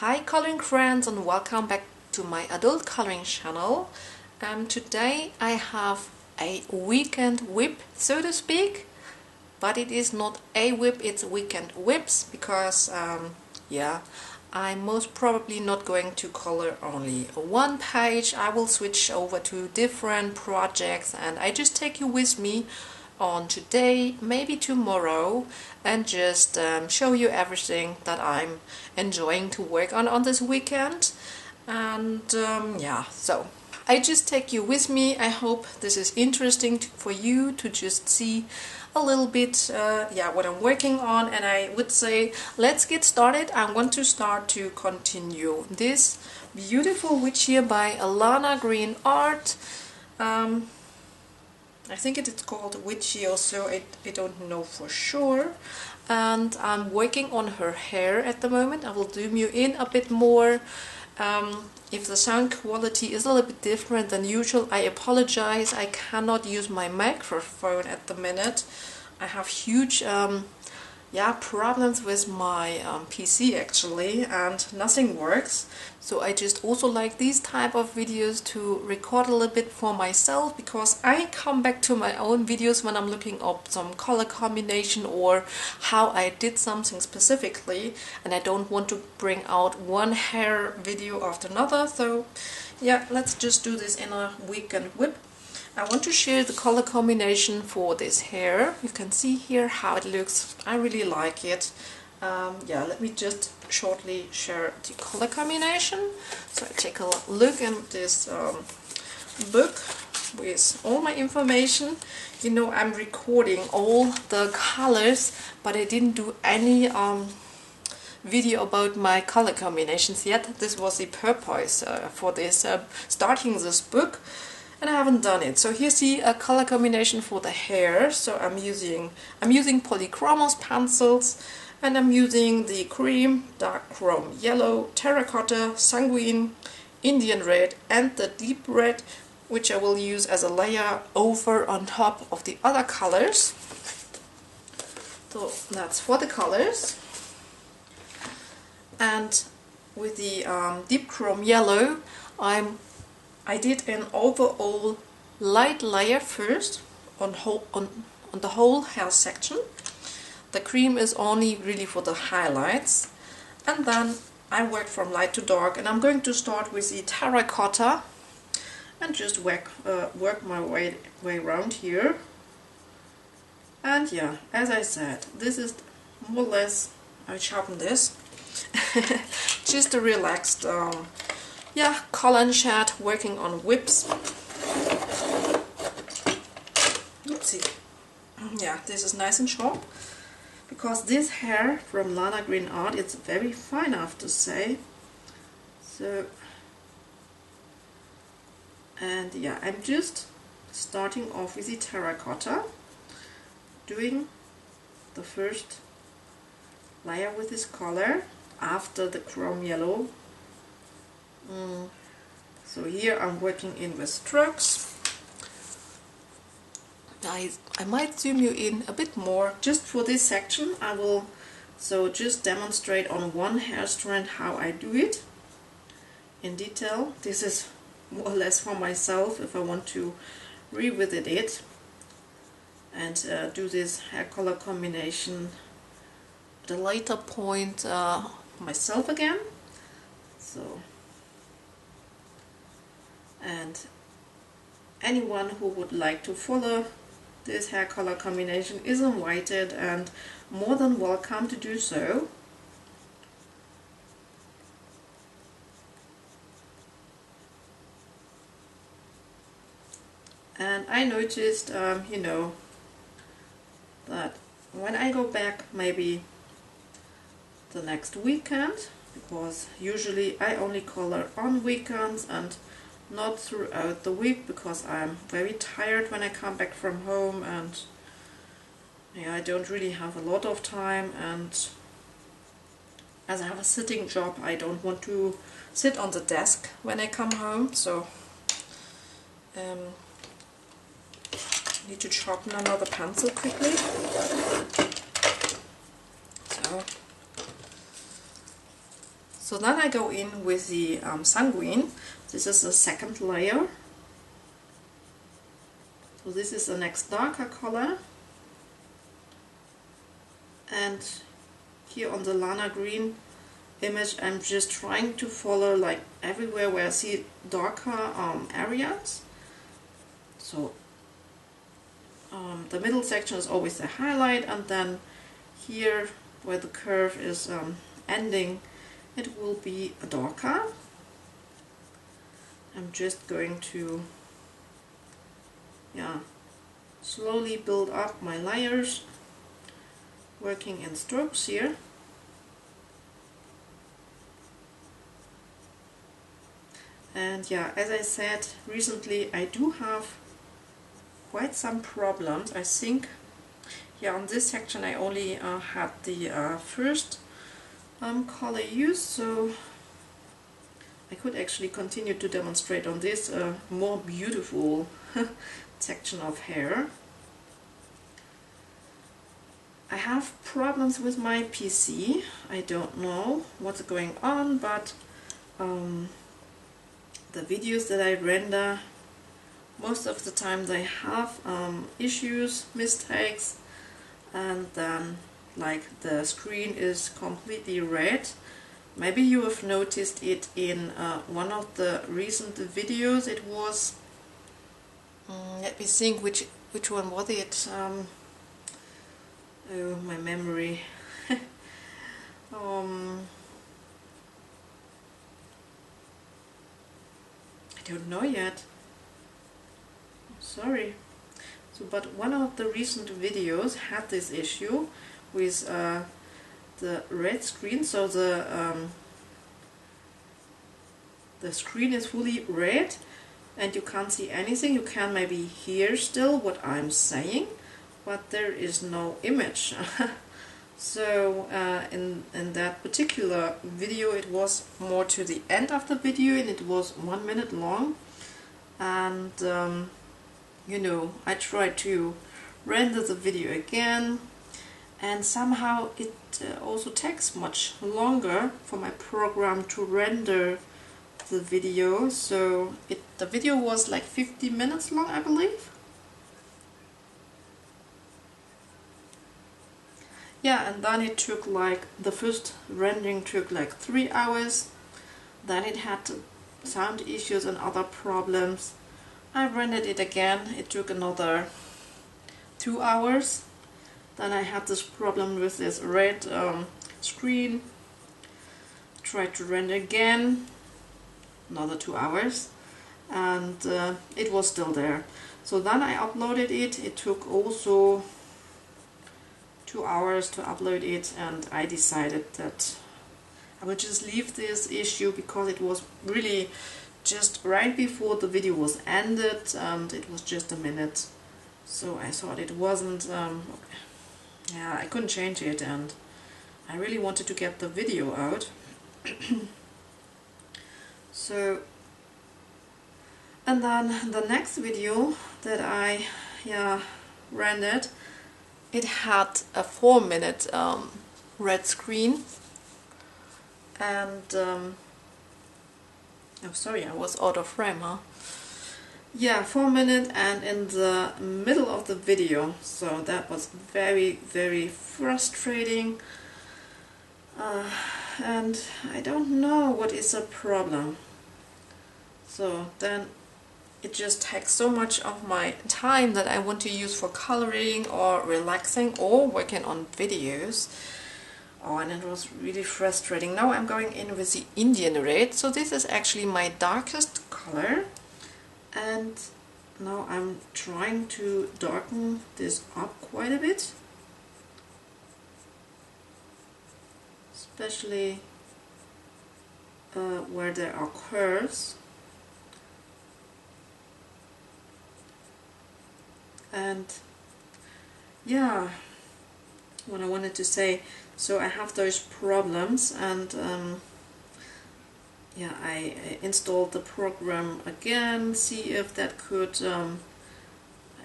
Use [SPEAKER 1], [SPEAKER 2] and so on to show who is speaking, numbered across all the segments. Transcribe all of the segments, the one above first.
[SPEAKER 1] Hi coloring friends, and welcome back to my adult coloring channel. Today I have a weekend WIP, so to speak, but it is not a WIP, it's weekend WIPs because I'm most probably not going to color only one page. I will switch over to different projects and I just take you with me on today, maybe tomorrow, and just show you everything that I'm enjoying to work on this weekend. And so I just take you with me. I hope this is interesting for you to just see a little bit what I'm working on, and I would say let's get started. I want to start to continue this beautiful witch here by Alana Green Art. I think it is called Witchy also, I don't know for sure. And I'm working on her hair at the moment. I will zoom you in a bit more. If the sound quality is a little bit different than usual, I apologize. I cannot use my microphone at the minute. I have huge problems with my PC actually, and nothing works. So I just also like these type of videos to record a little bit for myself, because I come back to my own videos when I'm looking up some color combination or how I did something specifically, and I don't want to bring out one hair video after another. So yeah, let's just do this in a weekend WIP. I want to share the color combination for this hair. You can see here how it looks. I really like it. Let me just shortly share the color combination. So I take a look at this book with all my information. You know, I'm recording all the colors, but I didn't do any video about my color combinations yet. This was the purpose for this starting this book. And I haven't done it. So here's the color combination for the hair. So I'm using polychromos pencils, and I'm using the cream, dark chrome yellow, terracotta, sanguine, Indian red, and the deep red, which I will use as a layer over on top of the other colors. So that's for the colors. And with the deep chrome yellow, I did an overall light layer first on the whole hair section. The cream is only really for the highlights, and then I work from light to dark, and I'm going to start with the terracotta and just work my way around here. And yeah, as I said, this is more or less, I sharpen this, just a relaxed color and shade, working on WIPs. Oopsie. Yeah, this is nice and sharp, because this hair from Lana Green Art, it's very fine, I have to say. So, and yeah, I'm just starting off with the terracotta, doing the first layer with this color after the chrome yellow. So here I'm working in with strokes. I might zoom you in a bit more just for this section. I will just demonstrate on one hair strand how I do it in detail. This is more or less for myself if I want to revisit it and do this hair color combination at a later point myself again. So, and anyone who would like to follow this hair color combination is invited and more than welcome to do so. And I noticed, that when I go back maybe the next weekend, because usually I only color on weekends and not throughout the week, because I'm very tired when I come back from home, and I don't really have a lot of time, and as I have a sitting job, I don't want to sit on the desk when I come home. So I need to sharpen another pencil quickly. So then I go in with the sanguine. This is the second layer. So this is the next darker color. And here on the Lana Green image, I'm just trying to follow like everywhere where I see darker areas. So the middle section is always the highlight, and then here where the curve is ending, it will be darker. I'm just going to slowly build up my layers, working in strokes here. And yeah, as I said, recently I do have quite some problems. I think on this section I only had the first color used, so I could actually continue to demonstrate on this more beautiful section of hair. I have problems with my PC. I don't know what's going on, but the videos that I render, most of the time they have issues, mistakes, and then like the screen is completely red. Maybe you have noticed it in one of the recent videos. It was, let me think, which one was it? Oh, my memory. I don't know yet. Sorry. So, but one of the recent videos had this issue with the red screen. So the screen is fully red, and you can't see anything. You can maybe hear still what I'm saying, but there is no image. So in that particular video, it was more to the end of the video, and it was 1 minute long. And you know, I tried to render the video again, and somehow it also takes much longer for my program to render the video. So the video was like 50 minutes long, I believe. Yeah, and then it took like, the first rendering took like 3 hours. Then it had sound issues and other problems. I rendered it again. It took another 2 hours. Then I had this problem with this red screen. Tried to render again. Another 2 hours. And it was still there. So then I uploaded it. It took also 2 hours to upload it, and I decided that I would just leave this issue because it was really just right before the video was ended, and it was just a minute. So I thought it wasn't, yeah, I couldn't change it, and I really wanted to get the video out. So, and then the next video that I rendered, it had a 4-minute red screen, and oh, sorry, I was out of frame, huh? Yeah, 4 minutes, and in the middle of the video, so that was very, very frustrating, and I don't know what is the problem. So then it just takes so much of my time that I want to use for coloring or relaxing or working on videos. Oh, and it was really frustrating. Now I'm going in with the Indian red. So this is actually my darkest color. And now I'm trying to darken this up quite a bit. Especially where there are curves. And yeah, what I wanted to say, so I have those problems, and yeah, I installed the program again, see if that could,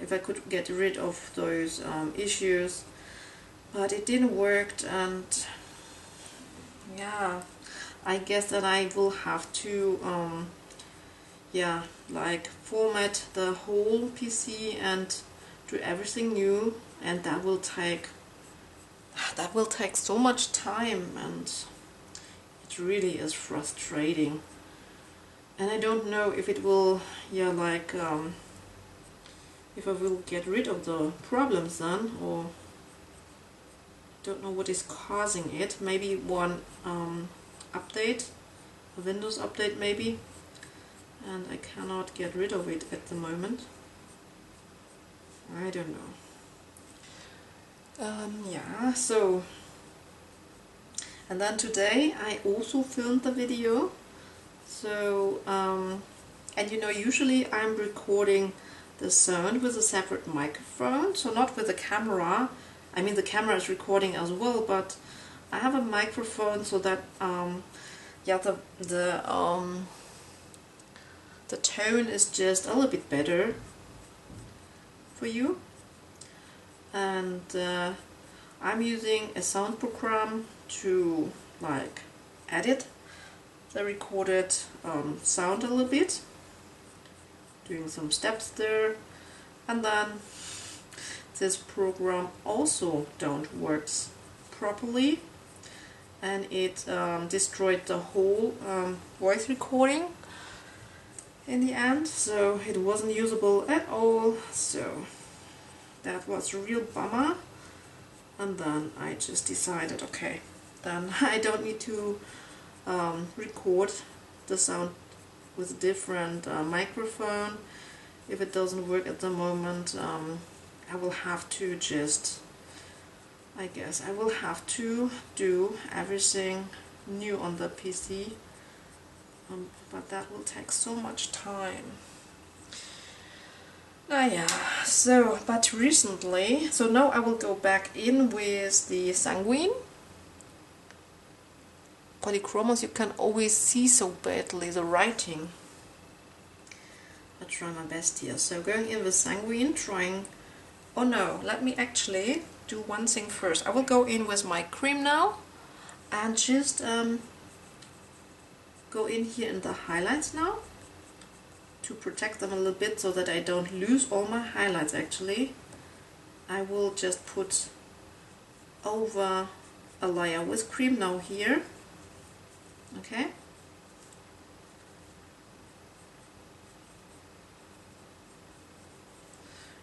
[SPEAKER 1] if I could get rid of those issues, but it didn't work. And yeah, I guess that I will have to yeah, like format the whole PC and do everything new, and that will take so much time, and it really is frustrating. And I don't know if it will, yeah, like if I will get rid of the problems then, or don't know what is causing it. Maybe one update, a Windows update maybe, and I cannot get rid of it at the moment. I don't know. Yeah, so, and then today I also filmed the video. So, and you know, usually I'm recording the sound with a separate microphone, so not with the camera. I mean, the camera is recording as well, but I have a microphone so that yeah, the tone is just a little bit better for you. And I'm using a sound program to like edit the recorded sound a little bit, doing some steps there, and then this program also don't works properly, and it destroyed the whole voice recording in the end, so it wasn't usable at all. So that was a real bummer. And then I just decided, okay, then I don't need to record the sound with a different microphone. If it doesn't work at the moment, I will have to just, I guess I will have to do everything new on the PC, but that will take so much time. Yeah, so, but recently, so now I will go back in with the Sanguine. Polychromos, you can always see so badly the writing. I'll try my best here. So going in with Sanguine, trying, oh no, let me actually do one thing first. I will go in with my cream now, and just go in here in the highlights now, to protect them a little bit so that I don't lose all my highlights actually. I will just put over a layer with cream now here. Okay.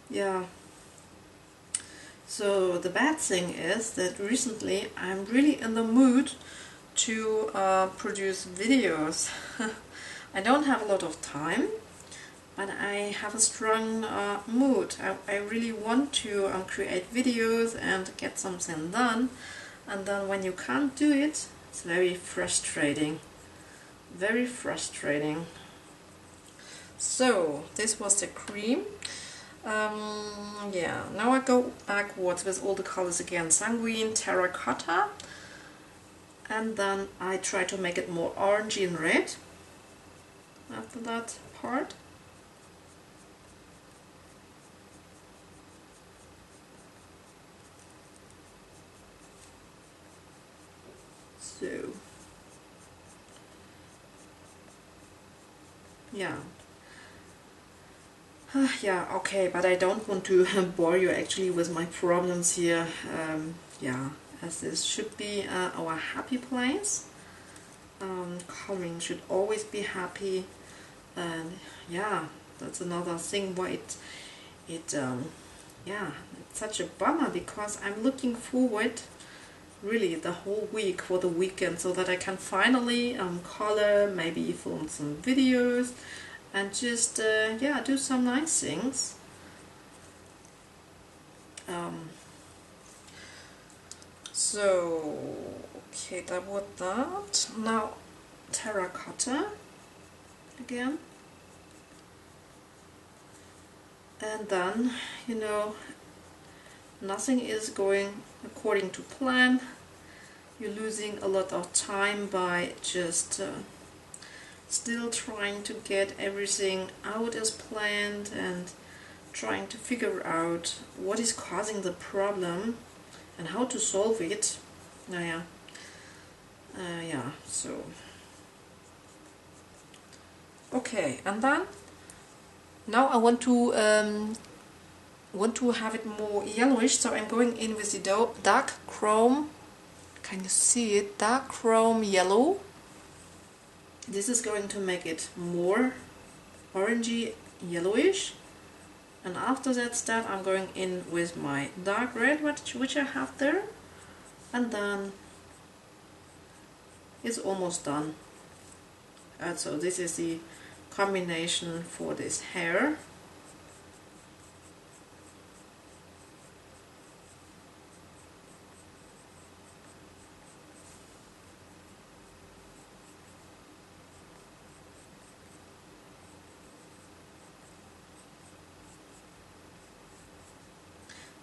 [SPEAKER 1] Yeah. So the bad thing is that recently I'm really in the mood to produce videos. I don't have a lot of time, but I have a strong mood. I really want to create videos and get something done, and then when you can't do it, it's very frustrating. Very frustrating. So this was the cream. Yeah, now I go backwards with all the colors again. Sanguine, terracotta, and then I try to make it more orangey and red after that part. So, yeah. Yeah, okay, but I don't want to bore you actually with my problems here. Yeah, as this should be our happy place. Coloring should always be happy, and yeah, that's another thing why yeah, it's such a bummer, because I'm looking forward really the whole week for the weekend so that I can finally color, maybe film some videos, and just yeah, do some nice things. So okay, that was that. Now terracotta again, and then, you know, nothing is going according to plan. You're losing a lot of time by just still trying to get everything out as planned and trying to figure out what is causing the problem and how to solve it. Yeah, so Okay, and then now I want to have it more yellowish, so I'm going in with the dark chrome. Can you see it? Dark chrome yellow. This is going to make it more orangey yellowish. And after that step I'm going in with my dark red, which I have there. And then it's almost done. And so this is the combination for this hair.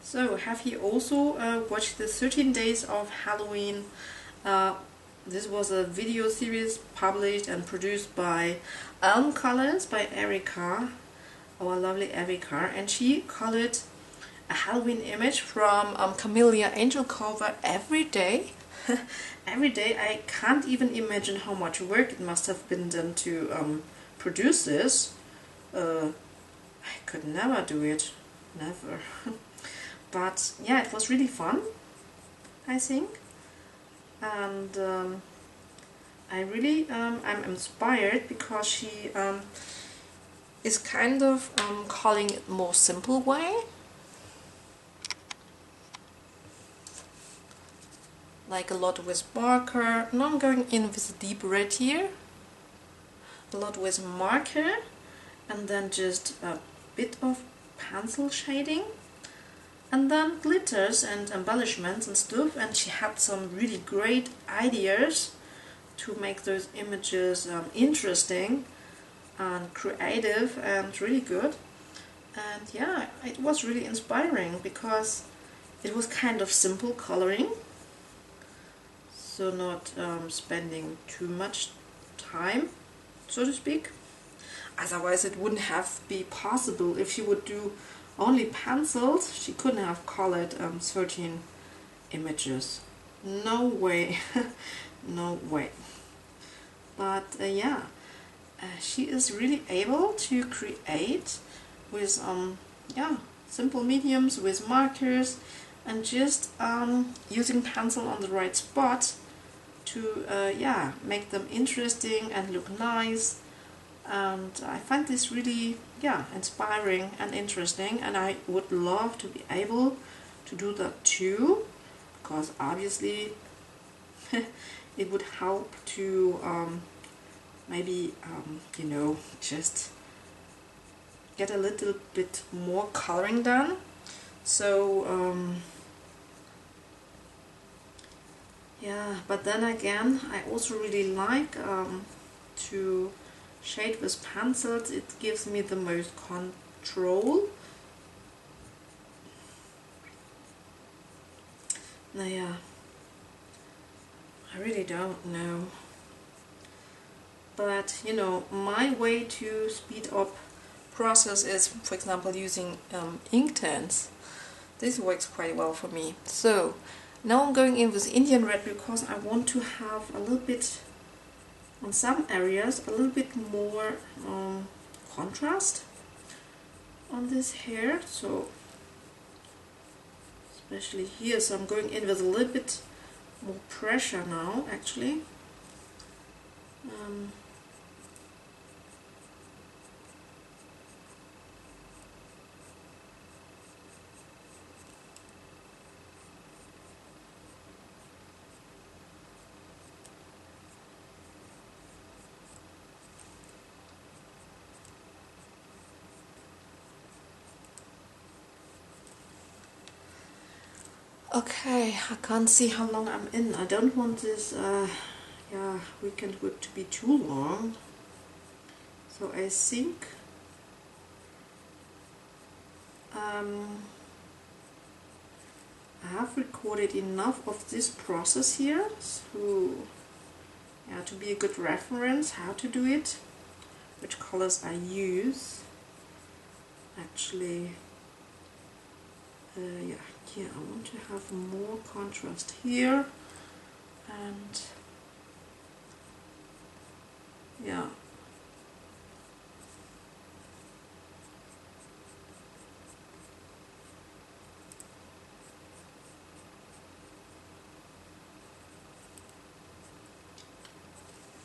[SPEAKER 1] So have you also watched the 13 Days of Halloween? This was a video series published and produced by Colors by Erica, our lovely Erica, and she colored a Halloween image from Camellia Angel cover every day. Every day. I can't even imagine how much work it must have been done to produce this. I could never do it, never. But yeah, it was really fun, I think, and I really I'm inspired because she is kind of calling it more simple way, like a lot with marker. Now I'm going in with deep red here, a lot with marker, and then just a bit of pencil shading. And then glitters and embellishments and stuff, and she had some really great ideas to make those images interesting and creative and really good. And yeah, it was really inspiring because it was kind of simple coloring, so not spending too much time, so to speak. Otherwise it wouldn't have been possible if she would do only pencils. She couldn't have colored 13 images. No way. No way. But yeah, she is really able to create with yeah, simple mediums, with markers, and just using pencil on the right spot to yeah, make them interesting and look nice. And I find this really, yeah, inspiring and interesting, and I would love to be able to do that too, because obviously it would help to maybe you know, just get a little bit more coloring done. So yeah, but then again, I also really like to shade with pencils. It gives me the most control. Naja, I really don't know. But you know, my way to speed up process is, for example, using ink tents. This works quite well for me. So now I'm going in with Indian red because I want to have a little bit, on some areas, a little bit more contrast on this hair, so especially here. So I'm going in with a little bit more pressure now, actually. Okay, I can't see how long I'm in. I don't want this yeah, weekend WIP to be too long. So I think I have recorded enough of this process here, so yeah, to be a good reference how to do it, which colors I use. Actually, yeah, here I want to have more contrast here, and yeah,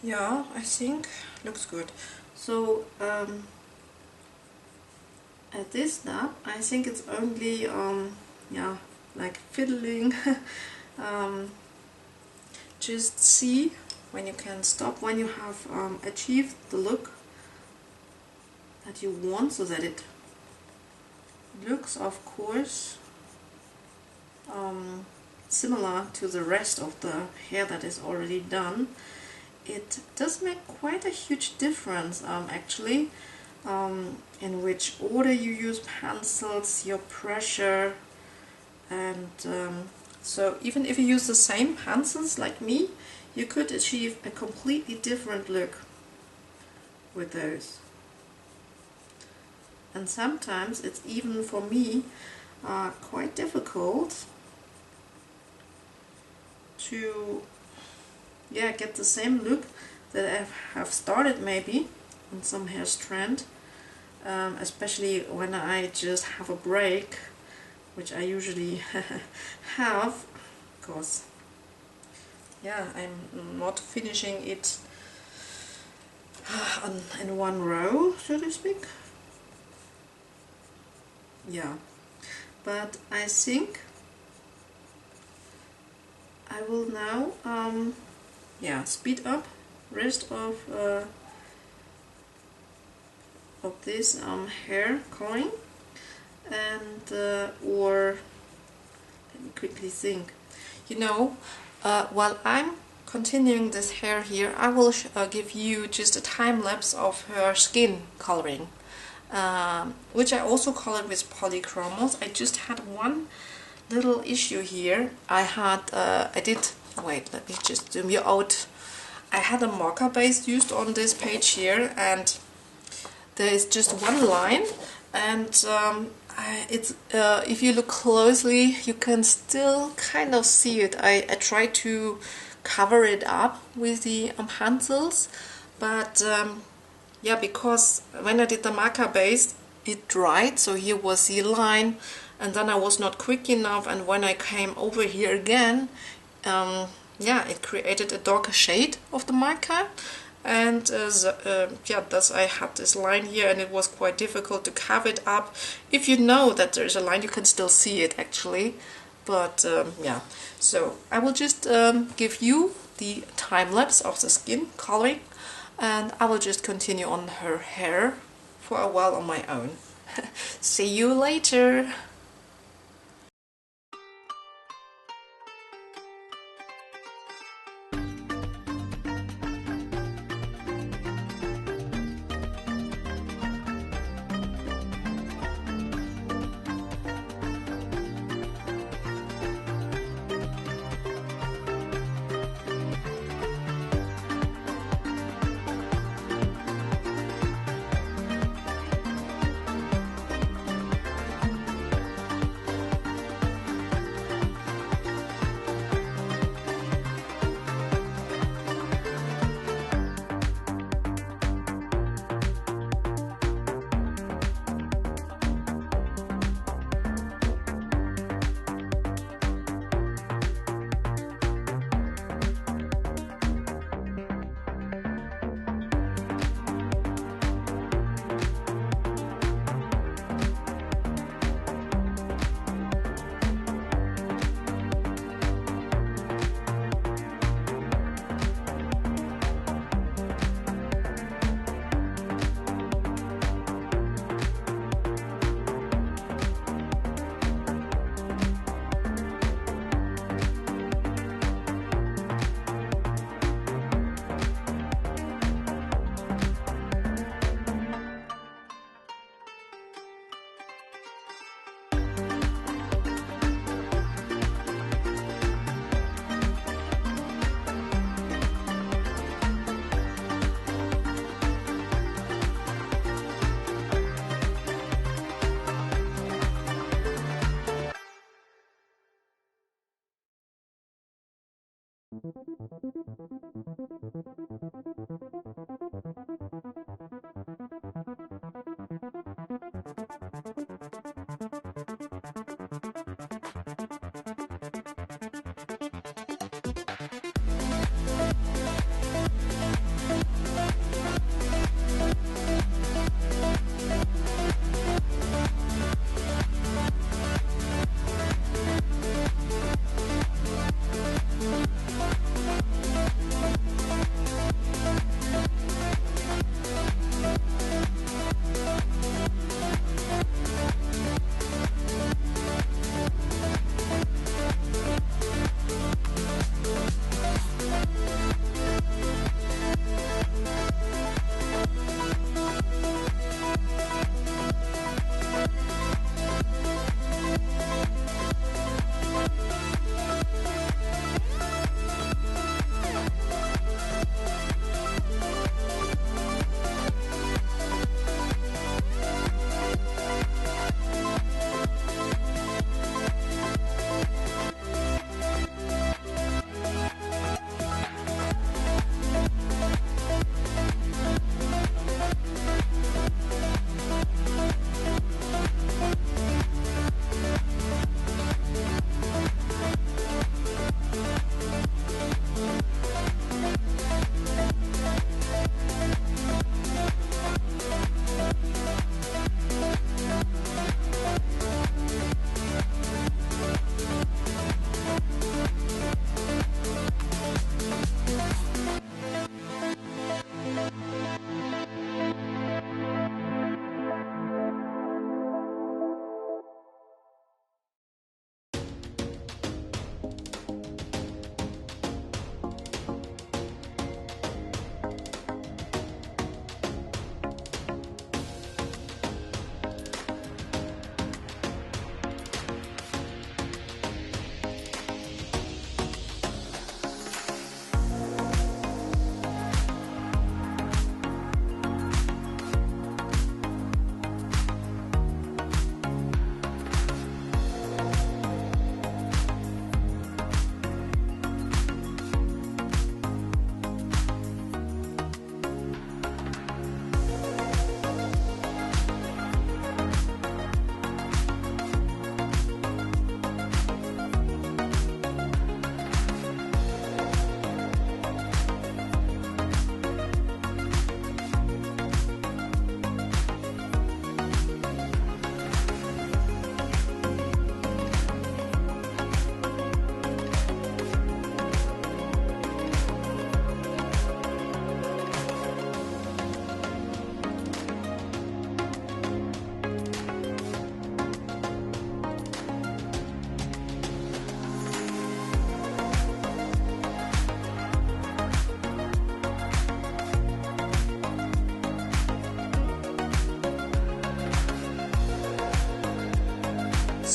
[SPEAKER 1] Yeah, I think looks good. So at this step, I think it's only yeah, like fiddling. um, just see when you can stop, when you have achieved the look that you want, so that it looks, of course, similar to the rest of the hair that is already done. It does make quite a huge difference actually, in which order you use pencils, your pressure, and so even if you use the same pencils like me, you could achieve a completely different look with those. And sometimes it's even for me quite difficult to get the same look that I have started maybe on some hair strand, especially when I just have a break, which I usually have, because I'm not finishing it in one row, so to speak. Yeah, but I think I will now speed up rest of this hair coloring, and or let me quickly think. While I'm continuing this hair here, I will give you just a time lapse of her skin coloring, which I also colored with polychromos. I just had one little issue here. Wait, let me just zoom you out. I had a marker base used on this page here, and there is just one line, and if you look closely, you can still kind of see it. I tried to cover it up with the pencils, but because when I did the marker base, it dried, so here was the line, and then I was not quick enough, and when I came over here again, it created a darker shade of the marker, and thus I had this line here, and it was quite difficult to cover it up. If you know that there's a line, you can still see it actually, but so I will just give you the time lapse of the skin coloring, and I will just continue on her hair for a while on my own. See you later!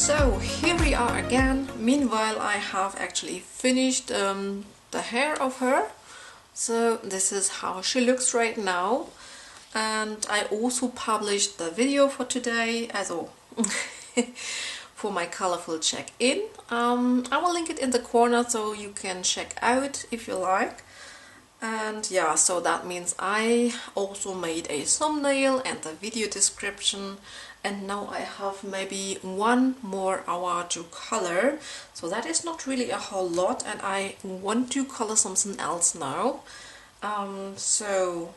[SPEAKER 1] So here we are again. Meanwhile, I have actually finished the hair of her. So this is how she looks right now. And I also published the video for today, also for my colorful check-in. I will link it in the corner so you can check out if you like. And yeah, so that means I also made a thumbnail and the video description, and now I have maybe 1 more hour to color, so that is not really a whole lot, and I want to color something else now. So